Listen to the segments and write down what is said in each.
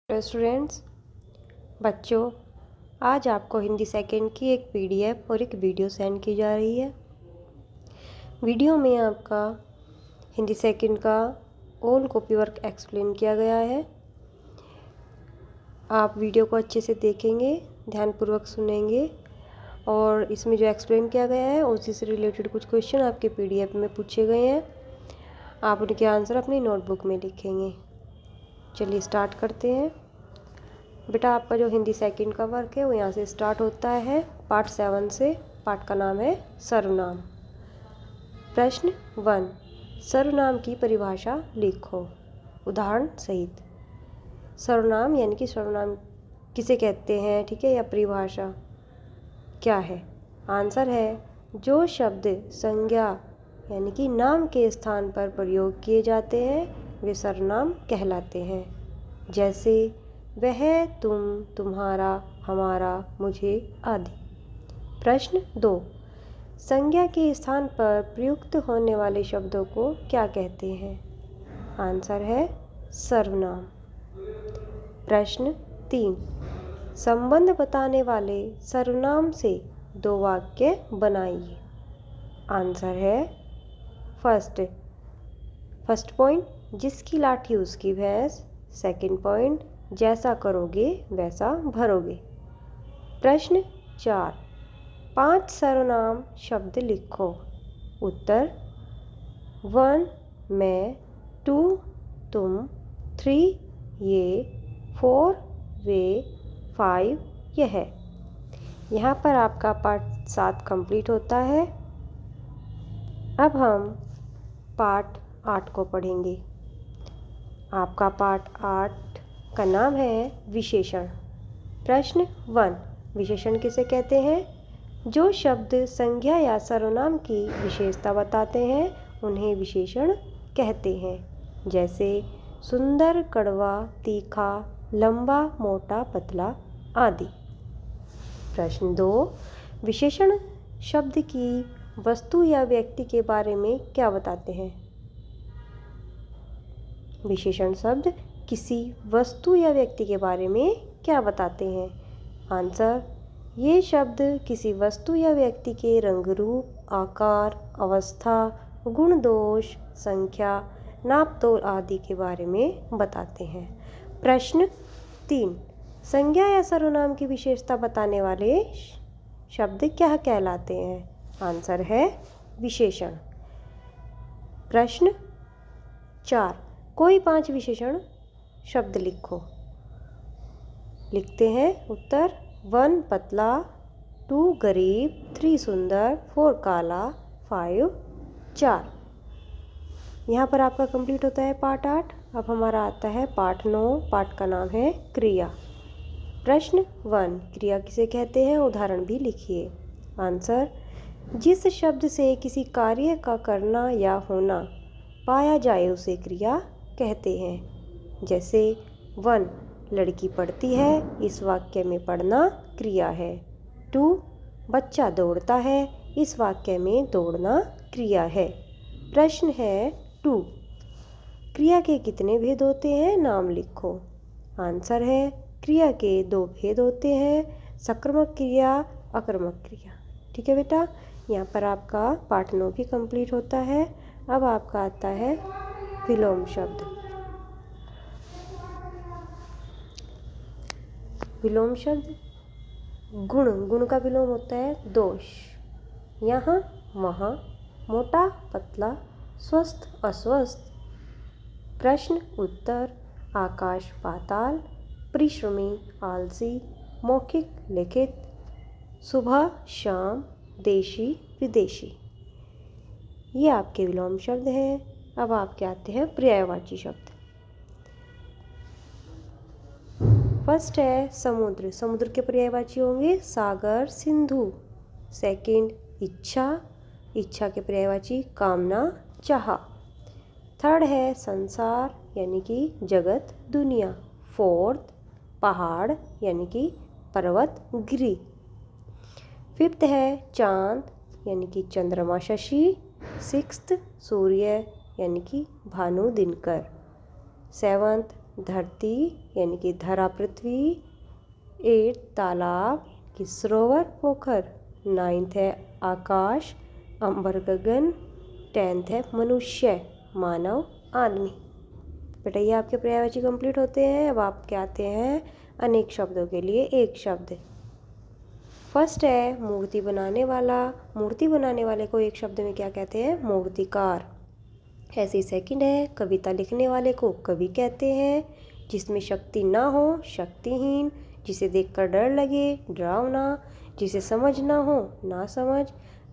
Students, बच्चों, आज आपको हिंदी सेकंड की एक पीडीएफ और एक वीडियो सेंड की जा रही है। वीडियो में आपका हिंदी सेकंड का ऑल कॉपी वर्क एक्सप्लेन किया गया है। आप वीडियो को अच्छे से देखेंगे, ध्यानपूर्वक सुनेंगे और इसमें जो एक्सप्लेन किया गया है उसी से रिलेटेड कुछ क्वेश्चन आपके पीडीएफ में पूछे गए हैं। आप उनके आंसर अपनी नोटबुक में लिखेंगे। चलिए स्टार्ट करते हैं। बेटा, आपका जो हिंदी सेकंड का वर्क है वो यहाँ से स्टार्ट होता है पार्ट 7 से। पार्ट का नाम है सर्वनाम। प्रश्न 1, सर्वनाम की परिभाषा लिखो उदाहरण सहित। सर्वनाम यानी कि सर्वनाम किसे कहते हैं, ठीक है, या परिभाषा क्या है? आंसर है जो शब्द संज्ञा यानी कि नाम के स्थान पर प्रयोग किए जाते हैं वे सर्वनाम कहलाते हैं। जैसे वह, तुम, तुम्हारा, हमारा, मुझे आदि। प्रश्न 2, संज्ञा के स्थान पर प्रयुक्त होने वाले शब्दों को क्या कहते हैं? आंसर है सर्वनाम। प्रश्न 3, संबंध बताने वाले सर्वनाम से 2 वाक्य बनाइए। आंसर है फर्स्ट पॉइंट, जिसकी लाठी उसकी भैंस। सेकंड पॉइंट, जैसा करोगे वैसा भरोगे। प्रश्न 4, 5 सर्वनाम शब्द लिखो। उत्तर 1 मैं, 2 तुम, 3 ये, 4 वे, 5 यह। यहाँ पर आपका पार्ट 7 कंप्लीट होता है। अब हम पार्ट 8 को पढ़ेंगे। आपका पार्ट 8 का नाम है विशेषण। प्रश्न 1, विशेषण किसे कहते हैं? जो शब्द संज्ञा या सर्वनाम की विशेषता बताते हैं उन्हें विशेषण कहते हैं। जैसे सुंदर, कड़वा, तीखा, लंबा, मोटा, पतला आदि। प्रश्न 2, विशेषण शब्द की वस्तु या व्यक्ति के बारे में क्या बताते हैं? विशेषण शब्द किसी वस्तु या व्यक्ति के बारे में क्या बताते हैं? आंसर, ये शब्द किसी वस्तु या व्यक्ति के रंग रूप, आकार, अवस्था, गुण दोष, संख्या, नाप तोल आदि के बारे में बताते हैं। प्रश्न 3, संज्ञा या सर्वनाम की विशेषता बताने वाले शब्द क्या कहलाते हैं? आंसर है विशेषण। प्रश्न 4, कोई 5 विशेषण शब्द लिखो। लिखते हैं। उत्तर 1 पतला, 2 गरीब, 3 सुंदर, 4 काला, 5 4। यहाँ पर आपका कंप्लीट होता है पार्ट 8। अब हमारा आता है पार्ट 9। पार्ट का नाम है क्रिया। प्रश्न 1, क्रिया किसे कहते हैं? उदाहरण भी लिखिए। आंसर, जिस शब्द से किसी कार्य का करना या होना पाया जाए उसे क्रिया कहते हैं। जैसे 1, लड़की पढ़ती है, इस वाक्य में पढ़ना क्रिया है। 2, बच्चा दौड़ता है, इस वाक्य में दौड़ना क्रिया है। प्रश्न है 2, क्रिया के कितने भेद होते हैं? नाम लिखो। आंसर है क्रिया के 2 भेद होते हैं, सक्रमक क्रिया, अकर्मक क्रिया। ठीक है बेटा, यहाँ पर आपका पार्ट 9 भी कंप्लीट होता है। अब आपका आता है विलोम शब्द। विलोम शब्द गुण का विलोम होता है दोष। यहाँ, वहाँ, मोटा, पतला, स्वस्थ, अस्वस्थ। प्रश्न उत्तर, आकाश, पाताल, परिश्रमी, आलसी, मौखिक, लिखित, सुबह, शाम, देशी, विदेशी। ये आपके विलोम शब्द हैं। अब आपके आते हैं पर्यायवाची शब्द। फर्स्ट है समुद्र। समुद्र के पर्यायवाची होंगे सागर, सिंधु। सेकंड इच्छा। इच्छा के पर्यायवाची कामना, चाह। थर्ड है संसार यानी कि जगत, दुनिया। फोर्थ पहाड़ यानी कि पर्वत, गिरी। फिफ्थ है चांद यानी कि चंद्रमा, शशि। सिक्स्थ सूर्य यानी कि भानु, दिनकर। सेवंथ धरती यानी कि धरा पृथ्वी। 8 तालाब कि सरोवर पोखर। 9th है आकाश अंबर गगन। 10th है मनुष्य मानव आदमी। बेटा ये आपके पर्यायवाची कंप्लीट होते हैं। अब आपके आते हैं अनेक शब्दों के लिए एक शब्द। फर्स्ट है मूर्ति बनाने वाला। मूर्ति बनाने वाले को एक शब्द में क्या कहते हैं? मूर्तिकार। ऐसे सेकंड है कविता लिखने वाले को कवि कहते हैं। जिसमें शक्ति ना हो शक्तिहीन। जिसे देखकर डर लगे डरावना। जिसे समझ ना हो ना समझ।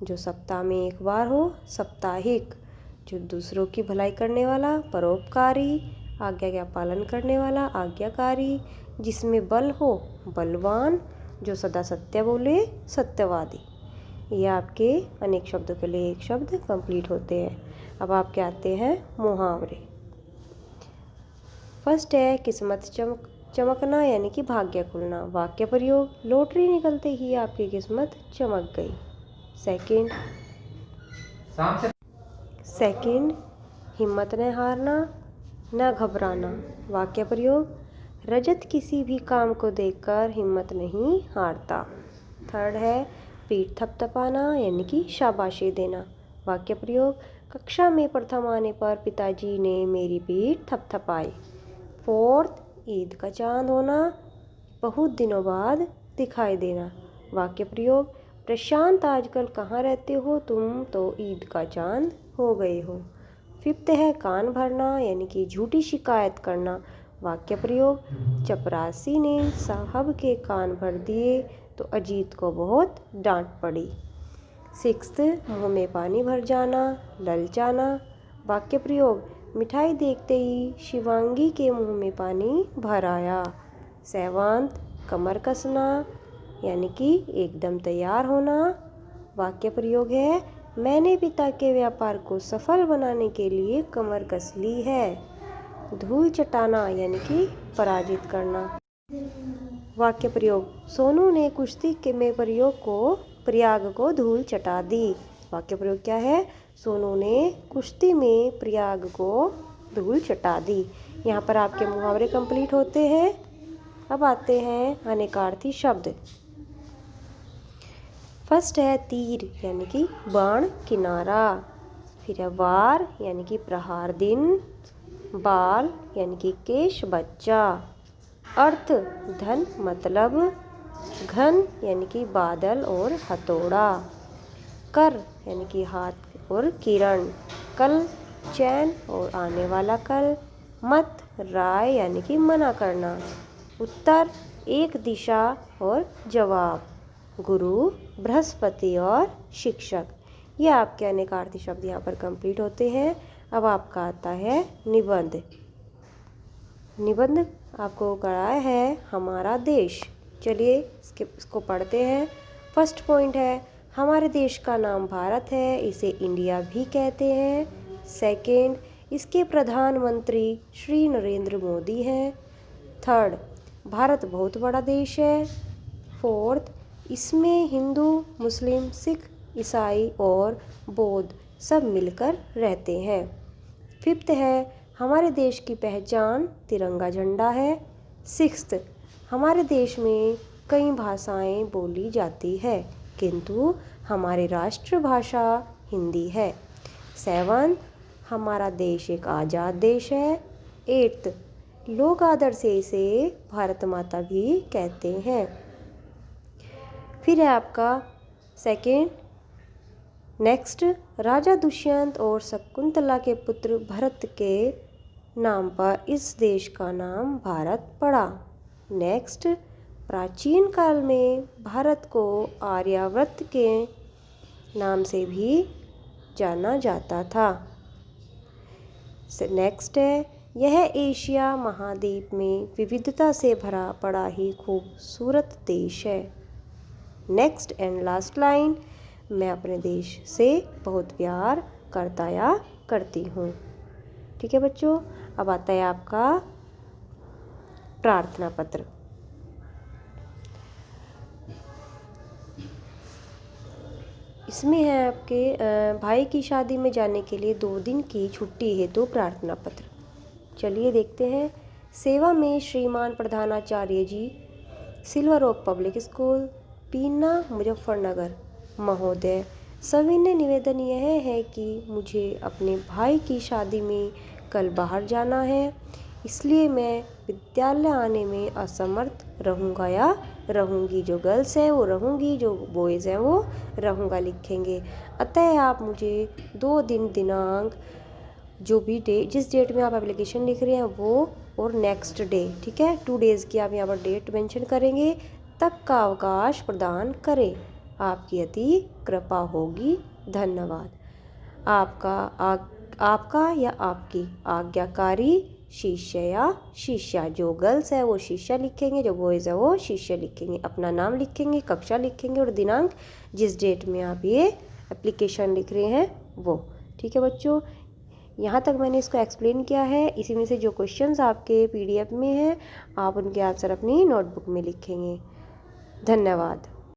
जो सप्ताह में एक बार हो साप्ताहिक। जो दूसरों की भलाई करने वाला परोपकारी। आज्ञा का पालन करने वाला आज्ञाकारी। जिसमें बल हो बलवान। जो सदा सत्य बोले सत्यवादी। ये आपके अनेक शब्दों के लिए एक शब्द कंप्लीट होते हैं। अब आपके आते हैं मुहावरे। फर्स्ट है किस्मत चमकना यानी कि भाग्य खुलना। वाक्य प्रयोग लॉटरी निकलते ही आपकी किस्मत चमक गई। सेकंड हिम्मत न हारना न घबराना। वाक्य प्रयोग रजत किसी भी काम को देखकर हिम्मत नहीं हारता। थर्ड है पीठ थपथपाना यानी कि शाबाशी देना। वाक्य प्रयोग कक्षा में प्रथम आने पर पिताजी ने मेरी पीठ थपथपाई। फोर्थ ईद का चांद होना बहुत दिनों बाद दिखाई देना। वाक्य प्रयोग प्रशांत आजकल कहाँ रहते हो तुम तो ईद का चांद हो गए हो। फिफ्थ है कान भरना यानी कि झूठी शिकायत करना। वाक्य प्रयोग चपरासी ने साहब के कान भर दिए तो अजीत को बहुत डांट पड़ी। सिक्स्थ मुंह में पानी भर जाना ललचाना। वाक्य प्रयोग मिठाई देखते ही शिवांगी के मुंह में पानी भर आया। सेवंथ कमर कसना यानी कि एकदम तैयार होना। वाक्य प्रयोग है मैंने पिता के व्यापार को सफल बनाने के लिए कमर कस ली है। धूल चटाना यानी कि पराजित करना। वाक्य प्रयोग सोनू ने कुश्ती के में प्रयाग को धूल चटा दी। वाक्य प्रयोग क्या है? सोनू ने कुश्ती में प्रयाग को धूल चटा दी। यहाँ पर आपके मुहावरे कंप्लीट होते हैं। अब आते हैं अनेकार्थी शब्द। फर्स्ट है तीर यानी कि बाण किनारा। फिर है वार यानी कि प्रहार दिन। बाल यानी कि केश बच्चा। अर्थ धन मतलब। घन यानी कि बादल और हथौड़ा। कर यानी कि हाथ और किरण। कल चैन और आने वाला कल। मत राय यानी कि मना करना। उत्तर एक दिशा और जवाब। गुरु बृहस्पति और शिक्षक। ये आपके अनेकार्थी शब्द यहाँ पर कंप्लीट होते हैं। अब आपका आता है निबंध। निबंध आपको कराया है हमारा देश। चलिए इसको पढ़ते हैं। फर्स्ट पॉइंट है हमारे देश का नाम भारत है इसे इंडिया भी कहते हैं। सेकंड इसके प्रधानमंत्री श्री नरेंद्र मोदी हैं। थर्ड भारत बहुत बड़ा देश है। फोर्थ इसमें हिंदू मुस्लिम सिख ईसाई और बौद्ध सब मिलकर रहते हैं। फिफ्थ है हमारे देश की पहचान तिरंगा झंडा है। सिक्स्थ हमारे देश में कई भाषाएं बोली जाती है किंतु हमारी राष्ट्रभाषा हिंदी है। सेवंथ हमारा देश एक आज़ाद देश है। एट्थ लोग आदर से इसे भारत माता भी कहते हैं। फिर है आपका सेकंड नेक्स्ट राजा दुष्यंत और शकुंतला के पुत्र भरत के नाम पर इस देश का नाम भारत पड़ा। नेक्स्ट प्राचीन काल में भारत को आर्यावर्त के नाम से भी जाना जाता था। नेक्स्ट है यह एशिया महाद्वीप में विविधता से भरा पड़ा ही खूबसूरत देश है। नेक्स्ट एंड लास्ट लाइन मैं अपने देश से बहुत प्यार करता या करती हूँ। ठीक है बच्चों। अब आता है आपका प्रार्थना पत्र। इसमें है आपके भाई की शादी में जाने के लिए 2 दिन की छुट्टी हेतु प्रार्थना पत्र। चलिए देखते हैं। सेवा में श्रीमान प्रधानाचार्य जी, सिल्वर ओक पब्लिक स्कूल, पीना, मुजफ्फरनगर। महोदय, सविनय निवेदन यह है कि मुझे अपने भाई की शादी में कल बाहर जाना है, इसलिए मैं विद्यालय आने में असमर्थ रहूँगा या रहूँगी। जो गर्ल्स है वो रहूँगी, जो बॉयज़ हैं वो रहूँगा लिखेंगे। अतः आप मुझे 2 दिन दिनांक, जो भी डे, जिस डेट में आप एप्लीकेशन लिख रहे हैं वो, और नेक्स्ट डे, ठीक है, 2 डेज़ की आप यहाँ पर डेट मेंशन करेंगे, तक का अवकाश प्रदान करें। आपकी अति कृपा होगी। धन्यवाद। आपका या आपकी आज्ञाकारी शिष्य या शिष्या। जो गर्ल्स है वो शिष्या लिखेंगे, जो बॉयज़ है वो शिष्य लिखेंगे। अपना नाम लिखेंगे, कक्षा लिखेंगे और दिनांक, जिस डेट में आप ये एप्लीकेशन लिख रहे हैं वो। ठीक है बच्चों, यहाँ तक मैंने इसको एक्सप्लेन किया है। इसी में से जो क्वेश्चंस आपके PDF में हैं, आप उनके आंसर अपनी नोटबुक में लिखेंगे। धन्यवाद।